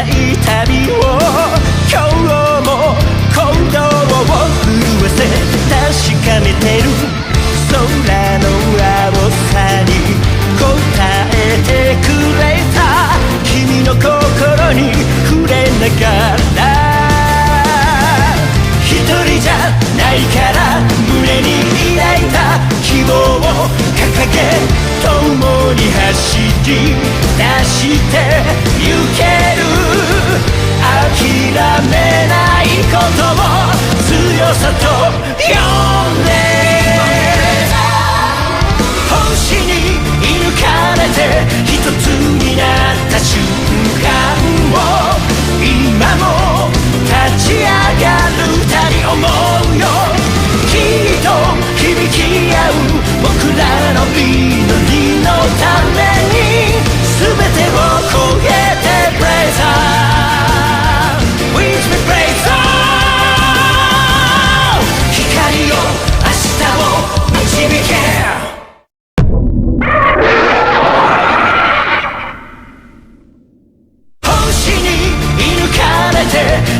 ない旅を今日も行動を震わせ確かめてる空の青さに答えてくれた君の心に触れながら一人じゃないから胸に抱いた希望を掲げ共に走り出してゆける諦めないことを強さと呼んで星に射抜かれて一つになった瞬間を今も立ち上がる二人思うよきっと響き合う僕らの祈りのために全てを超えて Praise on With me praise on 光よ明日を導け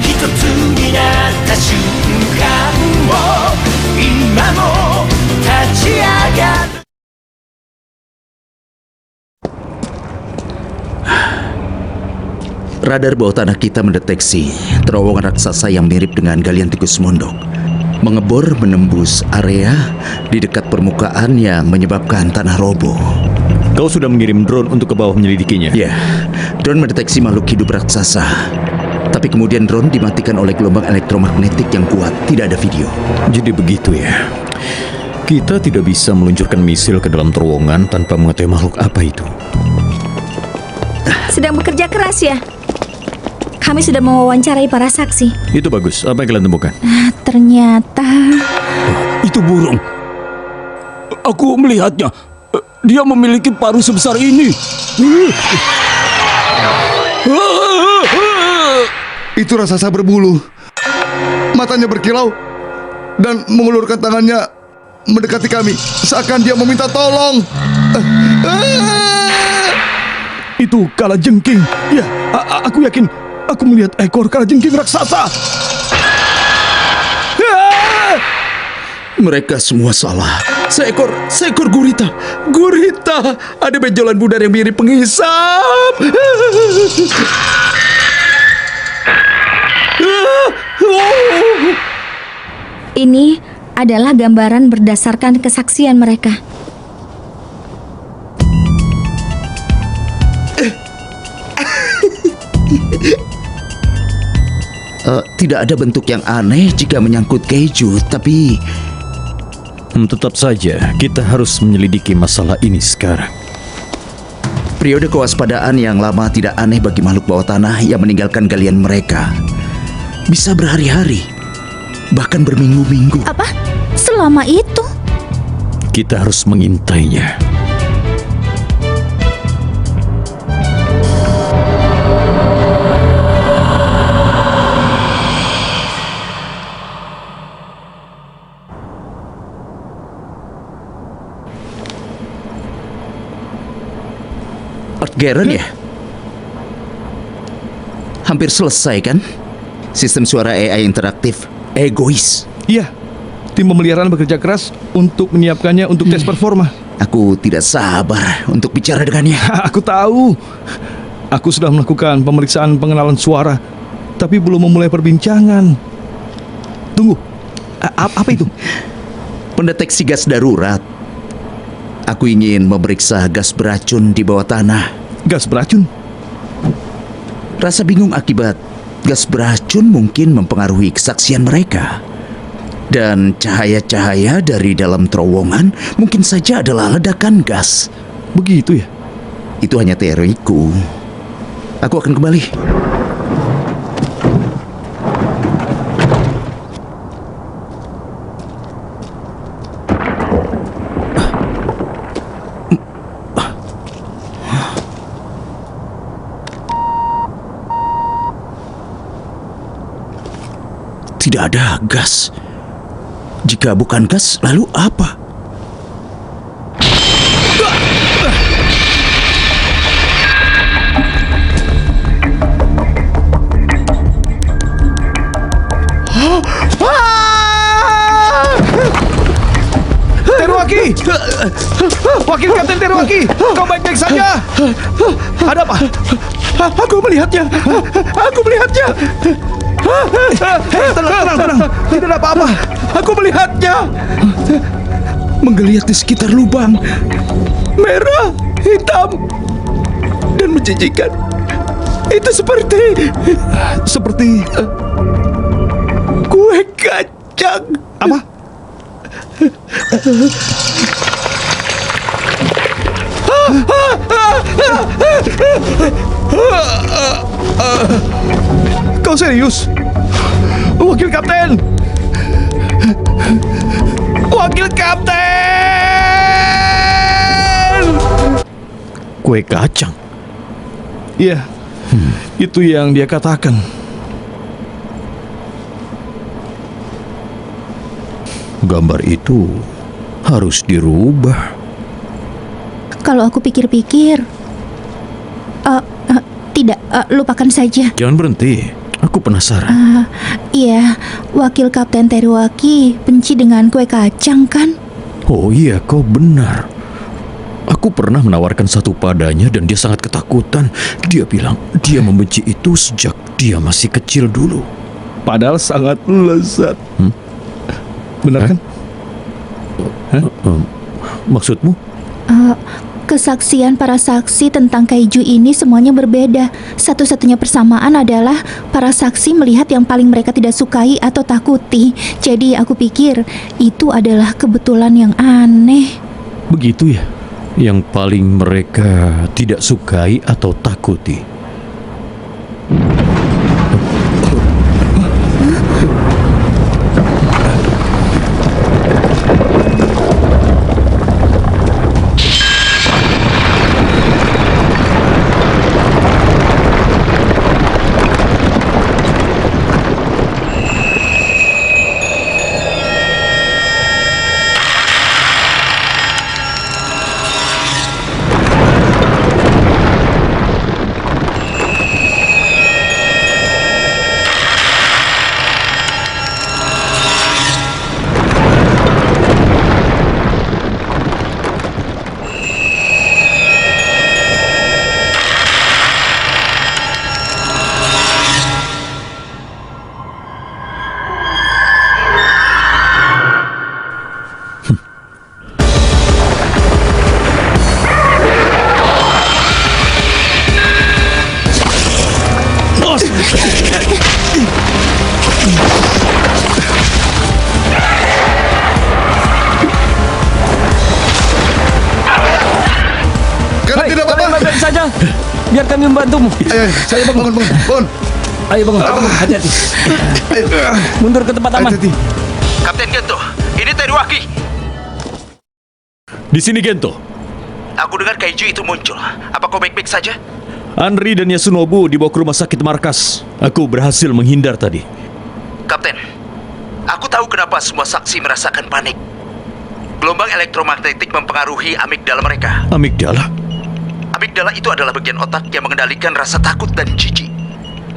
一つになった瞬間を今も立ち上がる Radar bawah tanah kita mendeteksi terowongan raksasa yang mirip dengan galian tikus mondok mengebor menembus area di dekat permukaan yang menyebabkan tanah roboh. Kau sudah mengirim drone untuk ke bawah menyelidikinya? Ya, drone mendeteksi makhluk hidup raksasa. Tapi kemudian drone dimatikan oleh gelombang elektromagnetik yang kuat. Tidak ada video. Jadi begitu ya. Kita tidak bisa meluncurkan misil ke dalam terowongan tanpa mengetahui makhluk apa itu. Sedang bekerja keras ya? Kami sudah mewawancarai para saksi. Itu bagus. Apa yang kalian temukan? Ternyata... Itu burung. Aku melihatnya. Dia memiliki paruh sebesar ini. Itu raksasa berbulu. Matanya berkilau dan mengulurkan tangannya mendekati kami, seakan dia meminta tolong. Itu kalajengking. Ya, aku yakin aku melihat ekor kalajengking raksasa. Mereka semua salah. Seekor gurita. Gurita. Ada benjolan bundar yang mirip penghisap. Ini adalah gambaran berdasarkan kesaksian mereka. Tidak ada bentuk yang aneh jika menyangkut keju, tapi... Tetap saja, kita harus menyelidiki masalah ini sekarang. Periode kewaspadaan yang lama tidak aneh bagi makhluk bawah tanah yang meninggalkan galian mereka. Bisa berhari-hari, bahkan berminggu-minggu. Apa? Selama itu? Kita harus mengintainya. Garen ya? Hampir selesai kan? Sistem suara AI interaktif egois. Iya, tim pemeliharaan bekerja keras untuk menyiapkannya untuk tes performa. Aku tidak sabar untuk bicara dengannya. Aku tahu. Aku sudah melakukan pemeriksaan pengenalan suara, tapi belum memulai perbincangan. Tunggu, apa itu? Pendeteksi gas darurat. Aku ingin memeriksa gas beracun di bawah tanah. Gas beracun? Rasa bingung akibat gas beracun mungkin mempengaruhi kesaksian mereka. Dan cahaya-cahaya dari dalam terowongan mungkin saja adalah ledakan gas. Begitu ya? Itu hanya teoriku. Aku akan kembali. Tidak ada gas. Jika bukan gas, lalu apa? Teruaki! Wakil Kapten Teruaki, kau baik-baik saja? Ada apa? Aku melihatnya. Aku melihatnya. Hei, tenang. Tidak ada apa-apa. Aku melihatnya. Menggeliat di sekitar lubang. Merah, hitam, dan menjijikan. Itu seperti kue kacang. Apa? Kau serius? Wakil Kapten! Wakil Kapten! Kue kacang. Iya, itu yang dia katakan. Gambar itu harus dirubah. Kalau aku pikir-pikir, tidak, lupakan saja. Jangan berhenti. Aku penasaran. Iya, Wakil Kapten Teruaki benci dengan kue kacang kan? Oh iya, kau benar. Aku pernah menawarkan satu padanya dan dia sangat ketakutan. Dia bilang dia membenci itu sejak dia masih kecil dulu. Padahal sangat lezat. Benar kan? Maksudmu? Kesaksian para saksi tentang kaiju ini semuanya berbeda. Satu-satunya persamaan adalah para saksi melihat yang paling mereka tidak sukai atau takuti. Jadi aku pikir itu adalah kebetulan yang aneh. Begitu ya? Yang paling mereka tidak sukai atau takuti. Kalian tidak apa-apa. Baik saja. Biar kami membantumu. Ayo, saya bangun. Ayo bangun. Hati-hati. Mundur ke tempat aman. Hati-hati. Kapten Gento, ini Teruaki. Di sini Gento. Aku dengar kaiju itu muncul. Apa kau baik-baik saja? Anri dan Yasunobu dibawa ke rumah sakit markas. Aku berhasil menghindar tadi. Kapten, aku tahu kenapa semua saksi merasakan panik. Gelombang elektromagnetik mempengaruhi amigdala mereka. Amigdala? Amigdala itu adalah bagian otak yang mengendalikan rasa takut dan jijik.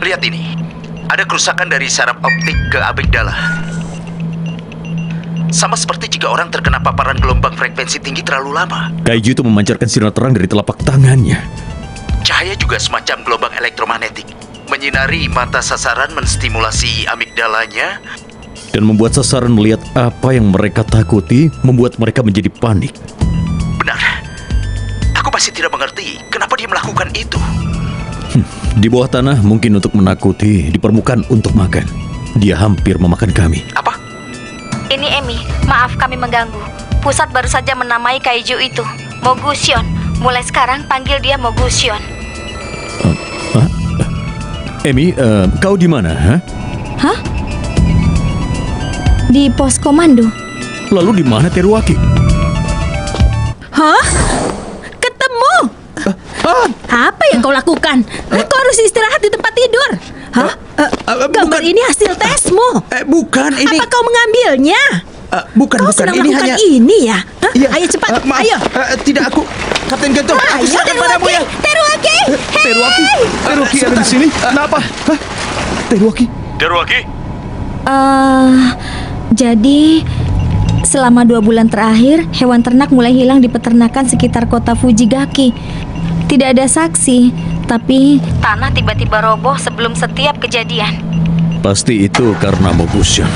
Lihat ini. Ada kerusakan dari saraf optik ke amigdala. Sama seperti jika orang terkena paparan gelombang frekuensi tinggi terlalu lama. Kaiju itu memancarkan sinar terang dari telapak tangannya. Cahaya juga semacam gelombang elektromagnetik. Menyinari mata sasaran menstimulasi amigdalanya. Dan membuat sasaran melihat apa yang mereka takuti, membuat mereka menjadi panik. Benar. Aku masih tidak mengerti kenapa dia melakukan itu. Di bawah tanah mungkin untuk menakuti, di permukaan untuk makan. Dia hampir memakan kami. Apa? Ini Emi, maaf kami mengganggu. Pusat baru saja menamai kaiju itu, Mogusion. Mulai sekarang panggil dia Mogusion. Emi, kau di mana? Hah? Di pos komando. Lalu di mana Teruaki? Hah? Ketemu? Apa yang kau lakukan? Kau harus istirahat di tempat tidur. Hah? Gambar ini hasil tesmu. Bukan, ini... Apa kau mengambilnya? Bukan, Kau sedang melakukan ini ya? Hah? Iya. Ayo cepat, Maaf, ayo. Tidak, aku... Kapten Gento, aku Ayo serahkan padamu ya. Teruaki! Teruaki ada di sini. Kenapa? Hah? Teruaki? Teruaki? Jadi Selama 2 bulan terakhir, hewan ternak mulai hilang di peternakan sekitar kota Fujigaki. Tidak ada saksi, tapi tanah tiba-tiba roboh sebelum setiap kejadian. Pasti itu karena Mogusion.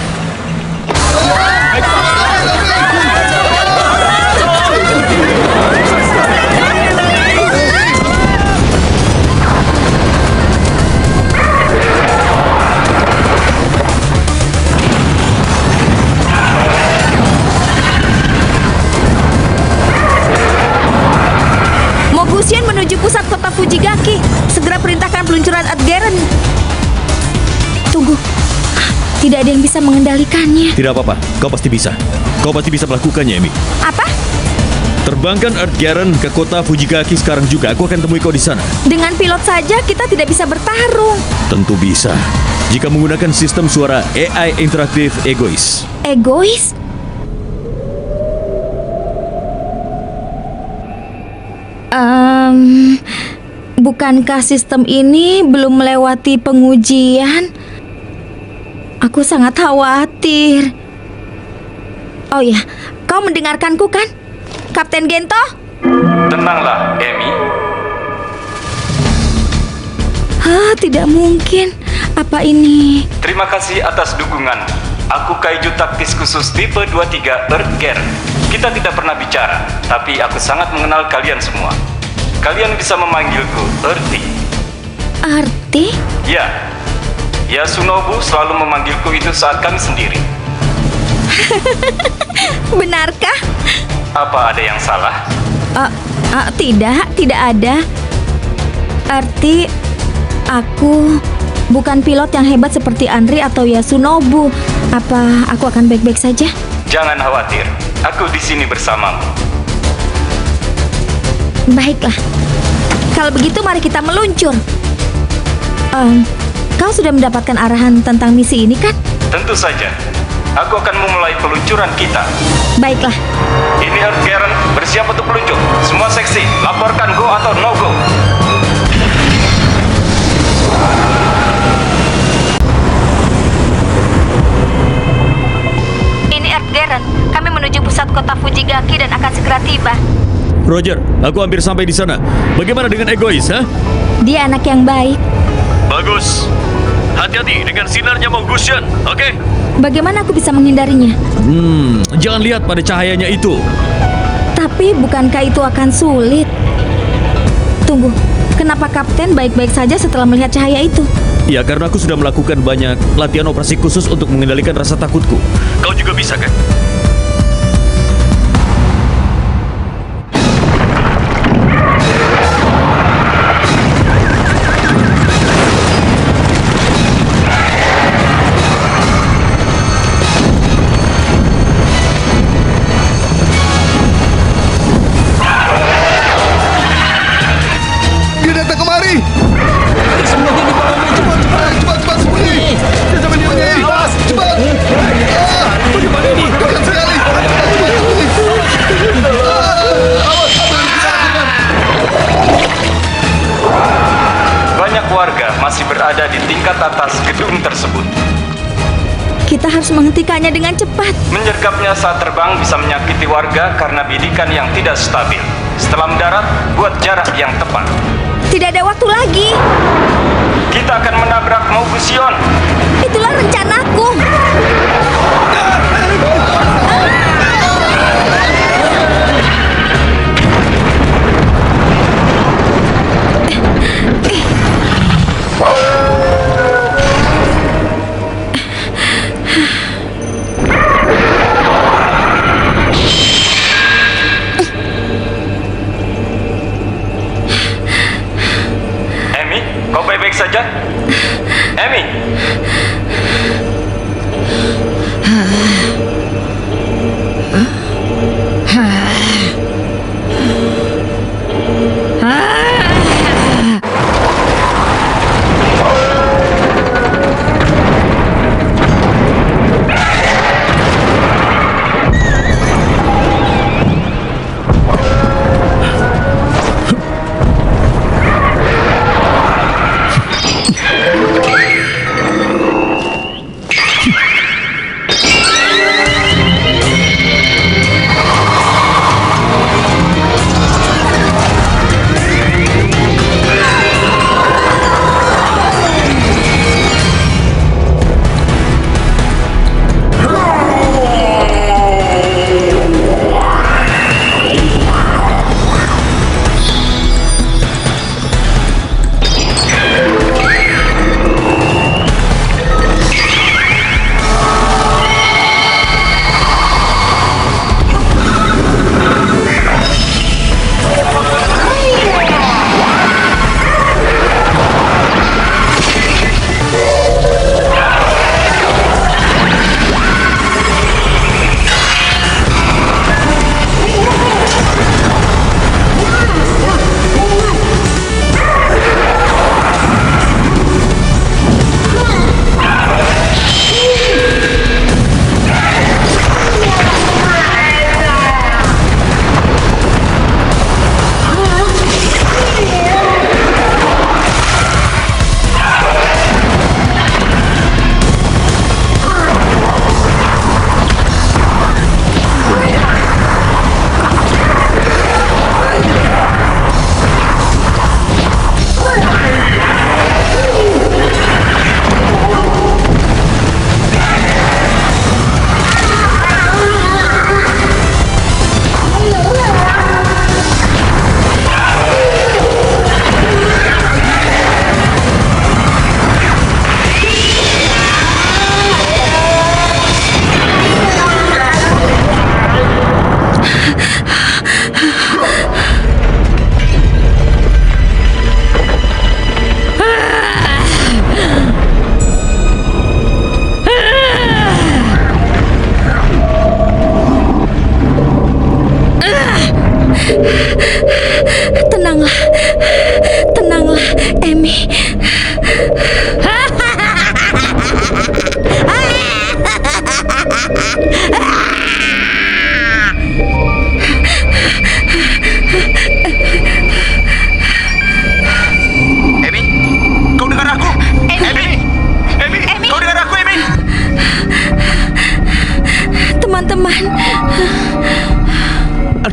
Mogusion menuju pusat kota Fujigaki. Segera perintahkan peluncuran Erdgaren. Tunggu. Tidak ada yang bisa mengendalikannya. Tidak apa-apa, kau pasti bisa. Kau pasti bisa melakukannya, Emi. Apa? Terbangkan Erdgaren ke kota Fujigaki sekarang juga. Aku akan temui kau di sana. Dengan pilot saja kita tidak bisa bertarung. Tentu bisa. Jika menggunakan sistem suara AI interaktif egois. Egois? Bukankah sistem ini belum melewati pengujian? Aku sangat khawatir. Oh ya, kau mendengarkanku kan, Kapten Gento? Tenanglah, Emi. Tidak mungkin. Apa ini? Terima kasih atas dukungan. Aku kaiju taktis khusus tipe 23 Erdgaren. Kita tidak pernah bicara, tapi aku sangat mengenal kalian semua. Kalian bisa memanggilku Erti. Arti? Ya, Yasunobu selalu memanggilku itu saat kami sendiri. Benarkah? Apa ada yang salah? Tidak ada. Arti, aku bukan pilot yang hebat seperti Andri atau Yasunobu. Apa aku akan baik-baik saja? Jangan khawatir, aku di sini bersamamu. Baiklah. Kalau begitu mari kita meluncur. Kau sudah mendapatkan arahan tentang misi ini kan? Tentu saja. Aku akan memulai peluncuran kita. Baiklah. Ini Erdgaren, bersiap untuk meluncur. Semua seksi, laporkan go atau no go. Ini Erdgaren. Kami menuju pusat kota Fujigaki dan akan segera tiba. Roger, aku hampir sampai di sana. Bagaimana dengan egois, ha? Dia anak yang baik. Bagus. Hati-hati dengan sinarnya Mogusion, oke? Bagaimana aku bisa menghindarinya? Jangan lihat pada cahayanya itu. Tapi bukankah itu akan sulit? Tunggu, kenapa Kapten baik-baik saja setelah melihat cahaya itu? Ya, karena aku sudah melakukan banyak latihan operasi khusus untuk mengendalikan rasa takutku. Kau juga bisa, kan? Dia datang kemari. Sembunyi di bawahnya. Cepat sembunyi. Sembunyi. Cepat. Bagaimana ini? Cepat sekali. Cepat sembunyi. Awas. Banyak warga masih berada di tingkat atas gedung tersebut. Kita harus menghentikannya dengan cepat. Menyergapnya saat terbang bisa menyakiti warga karena bidikan yang tidak stabil. Setelah mendarat, buat jarak yang tepat. Tidak ada waktu lagi. Kita akan menabrak Mogusion. Itulah rencanaku. Emi, kau baik-baik saja? Emi.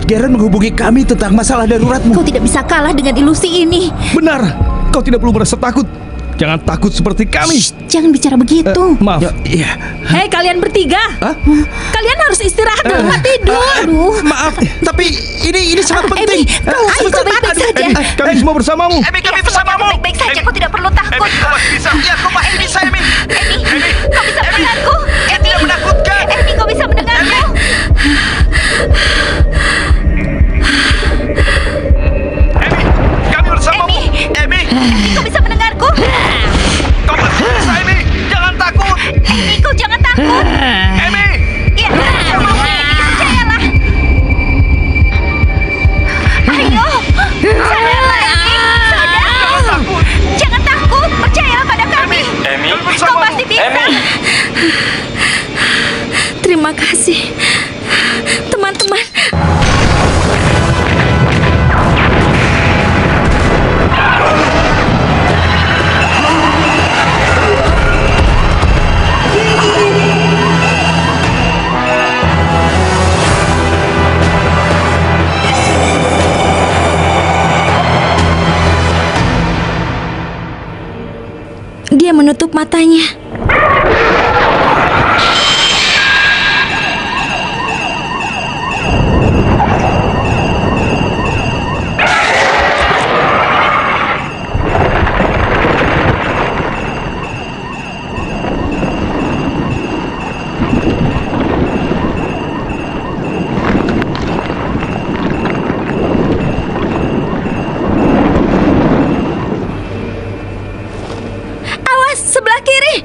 Garen menghubungi kami tentang masalah daruratmu. Kau tidak bisa kalah dengan ilusi ini. Benar, kau tidak perlu merasa takut. Jangan takut seperti kami. Jangan bicara begitu. Maaf. Iya. Hei kalian bertiga, kalian harus istirahat di tempat tidur. Aduh. Maaf, tapi ini sangat penting. Ayo kau baik-baik saja. Kami semua bersamamu. Kami bersamamu. Baik-baik saja, kau tidak perlu takut. Iya, kau pasti bisa, Emi. Kau bisa mendengarku. Tidak menakutkan. Emi, kau bisa mendengarku. Kami bersamamu. Emi, Kau bisa mendengarku. kau pasti bisa, Emi. Jangan takut. Emi, kau jangan takut. Emi. Ya, bersamamu, Emi, percayalah. Ayo, sadarlah, Emi. Sadar. Jangan takut, percayalah pada kami. Emi, Kau pasti bisa. Emi. Terima kasih, teman-teman. Dia menutup matanya. Awas, sebelah kiri.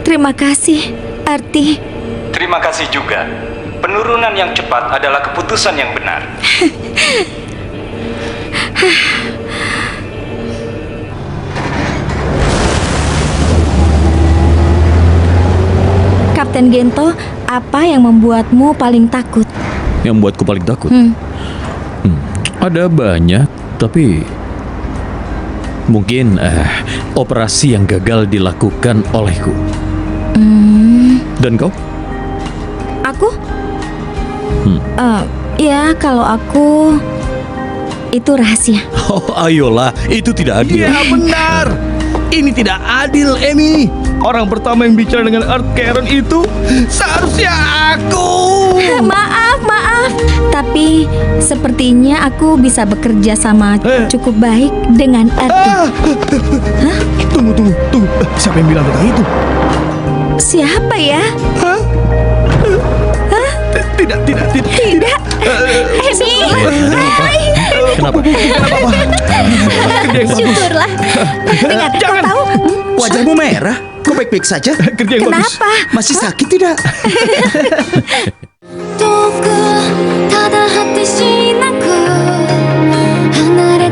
Terima kasih, Arti. Terima kasih juga. Penurunan yang cepat adalah keputusan yang benar. Kapten Gento, apa yang membuatmu paling takut? Yang membuatku paling takut? Ada banyak, tapi mungkin operasi yang gagal dilakukan olehku. Dan kau? Aku? Ya, kalau aku itu rahasia. Oh, ayolah, itu tidak adil. Ya benar. Ini tidak adil, Emi. Orang pertama yang bicara dengan Earth Karen itu seharusnya aku. Maaf. Tapi sepertinya aku bisa bekerja sama cukup baik dengan Arti. Tunggu. Siapa yang bilang tentang itu? Siapa ya? Tidak. Tidak. Emi. Kenapa? Kerja yang bagus. Syukurlah. Dengar, kau Jangan. tahu? Wajahmu merah. Kau baik-baik saja? Kerja yang bagus. Kenapa? Masih sakit tidak? 遠くただ果てしなく離れ